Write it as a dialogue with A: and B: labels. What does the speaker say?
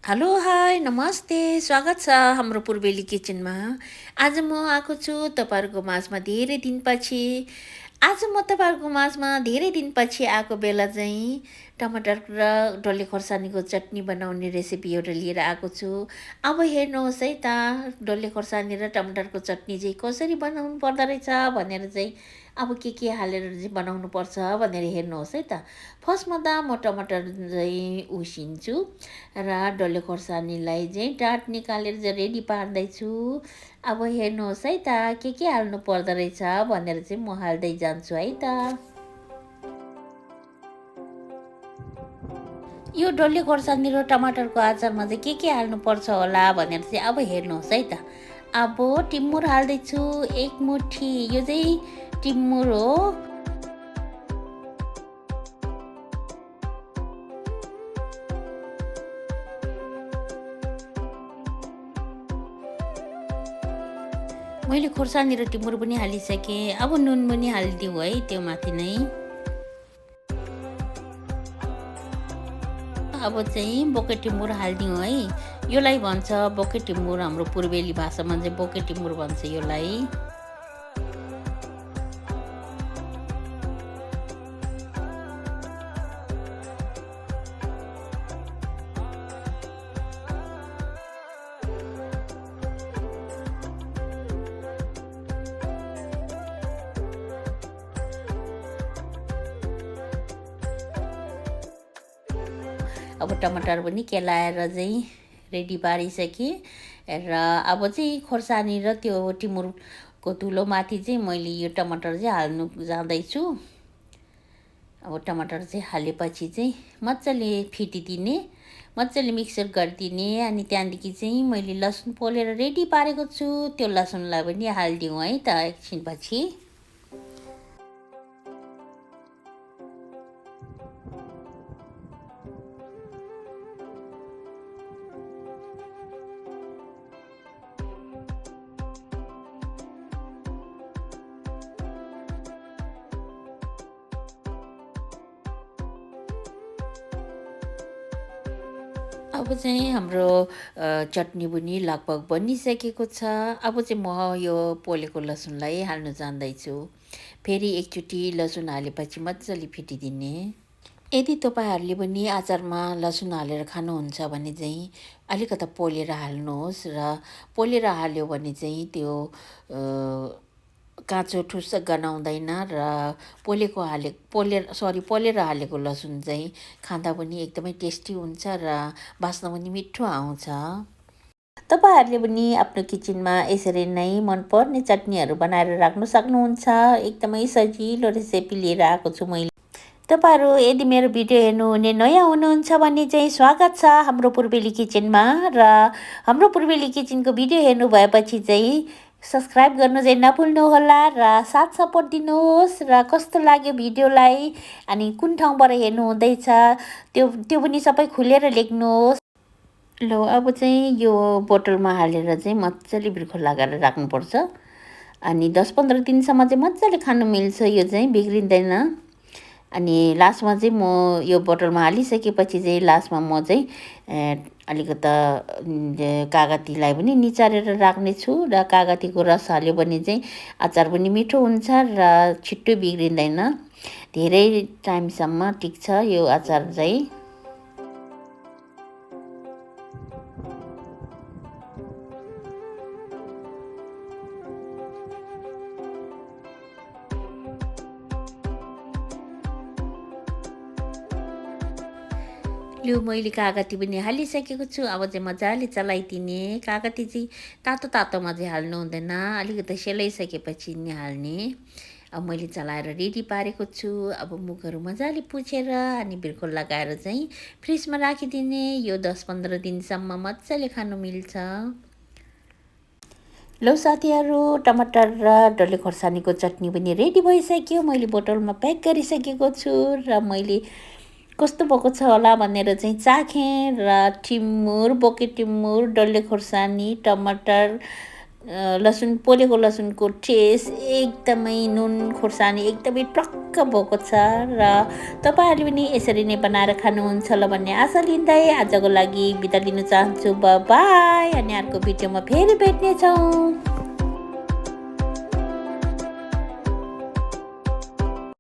A: Hello hi नमस्ते स्वागत छ हाम्रो पूर्वेली किचनमा। आज म आएको छु तपाईँहरूको माझमा धेरै दिनपछि। आज म तपाईँहरूको माझमा धेरै दिनपछि आएको बेला चाहिँ टमाटर र डल्ले खोर्सानीको चटनी बनाउने रेसिपी एउटा लिएर आएको छु। अब हेर्नुहोस् है त डल्ले खोर्सानी र टमाटरको चटनी चाहिँ कसरी बनाउनु पर्दो रहेछ भनेर चाहिँ अब के हालेर चाहिँ बनाउनु पर्छ भनेर हेर्नुहोस् है त। फर्स्टमा त म टमाटर चाहिँ उसिन्छु र डल्ले खोर्सानीलाई चाहिँ डाँठ निकालेर चाहिँ रेडी पार्दैछु। अब हेर्नुहोस् है त के हाल्नु पर्दो रहेछ भनेर चाहिँ म हाल्दै जान्छु है त। यो डल्ले खोर्सानी र टमाटरको अचारमा चाहिँ के हाल्नुपर्छ होला भनेर चाहिँ अब हेर्नुहोस् है त। अब टिमुर हाल्दैछु 1 मुठी, यो चाहिँ टिमुर हो। मैले खोर्सानी र टिमुर पनि हालिसकेँ। अब नुन पनि हालिदिउँ है त्यो माथि नै। अब चाहिँ बोके टिमुर हालिदिउँ है। योलाई भन्छ बोके टिमुर, हाम्रो पूर्वेली भाषामा चाहिँ बोके टिमुर भन्छ योलाई। अब टमाटर पनि केलाएर चाहिँ रेडी पारिसकेँ र अब चाहिँ खोर्सानी र त्यो टिमुरको धुलो माथि चाहिँ मैले यो टमाटर चाहिँ हाल्नु जाँदैछु। अब टमाटर चाहिँ हालेपछि चाहिँ मजाले फिटिदिने, मजाले मिक्सर गरिदिने। अनि त्यहाँदेखि चाहिँ मैले लसुन पोलेर रेडी पारेको छु, त्यो लसुनलाई पनि हालिदिउँ है त एकछिनपछि। अब चाहिँ हाम्रो चटनी पनि लगभग बनिसकेको छ। अब चाहिँ म यो पोलेको लसुनलाई हाल्न जान्दैछु। फेरि एकचोटि लसुन हालेपछि मजाले फिटिदिने। यदि तपाईँहरूले पनि अचारमा लसुन हालेर खानुहुन्छ भने चाहिँ अलिकति पोलेर हाल्नुहोस् र पोलेर हाल्यो भने चाहिँ त्यो काँचो ठुस्स गनाउँदैन र पोलेर हालेको लसुन चाहिँ खाँदा पनि एकदमै टेस्टी हुन्छ र बास्ना पनि मिठो आउँछ। तपाईँहरूले पनि आफ्नो किचनमा यसरी नै मनपर्ने चटनीहरू बनाएर राख्न सक्नुहुन्छ। एकदमै सजिलो रेसिपी लिएर आएको छु मैले। तपाईँहरू यदि मेरो भिडियो हेर्नुहुने नयाँ हुनुहुन्छ भने चाहिँ स्वागत छ हाम्रो पूर्वेली किचनमा। र हाम्रो पूर्वेली किचनको भिडियो हेर्नु भएपछि चाहिँ सब्सक्राइब गर्नु चाहिँ नभुल्नुहोला र साथ सपोर्ट दिनुहोस्। र कस्तो लाग्यो भिडियोलाई अनि कुन ठाउँबाट हेर्नु हुँदैछ त्यो पनि सबै खुलेर लेख्नुहोस्। ल अब चाहिँ यो बोतलमा हालेर चाहिँ मजाले बिर्को लगाएर राख्नुपर्छ। अनि 10-15 दिनसम्म चाहिँ मजाले खानु मिल्छ, यो चाहिँ बिग्रिँदैन। अनि लास्टमा चाहिँ म यो बोतलमा हालिसकेपछि चाहिँ लास्टमा म चाहिँ अलिकता कागतीलाई पनि निचारेर राख्नेछु। र कागतीको रस हाल्यो भने चाहिँ अचार पनि मिठो हुन्छ र छिट्टो बिग्रिँदैन, धेरै टाइमसम्म टिक्छ यो अचार चाहिँ। यो मैले कागती पनि हालिसकेको छु। अब चाहिँ मजाले चलाइदिने। कागती चाहिँ तातोमा चाहिँ हाल्नु हुँदैन, अलिकति सेलाइसकेपछि नि हाल्ने। अब मैले चलाएर रेडी पारेको छु। अब मुखहरू मजाले पुछेर अनि बिर्को लगाएर चाहिँ फ्रिजमा राखिदिने। यो 10-15 दिनसम्म मजाले खानु मिल्छ। लो साथीहरू, टमाटर र डल्ले खोर्सानीको चटनी पनि रेडी भइसक्यो। मैले बोतलमा प्याक गरिसकेको छु र मैले कस्तो भएको छ होला भनेर चाहिँ चाखेँ। र टिमुर, बोके टिमुर, डल्ले खोर्सानी, टमाटर पोलेको लसुनको टेस्ट एकदमै नुन खोर्सानी एकदमै टक्क भएको छ र तपाईँहरूले पनि यसरी नै बनाएर खानुहुन्छ ल भन्ने आशा लिँदै आजको लागि बिदा लिन चाहन्छु। बाई अनि अर्को भिडियोमा फेरि भेट्नेछौँ।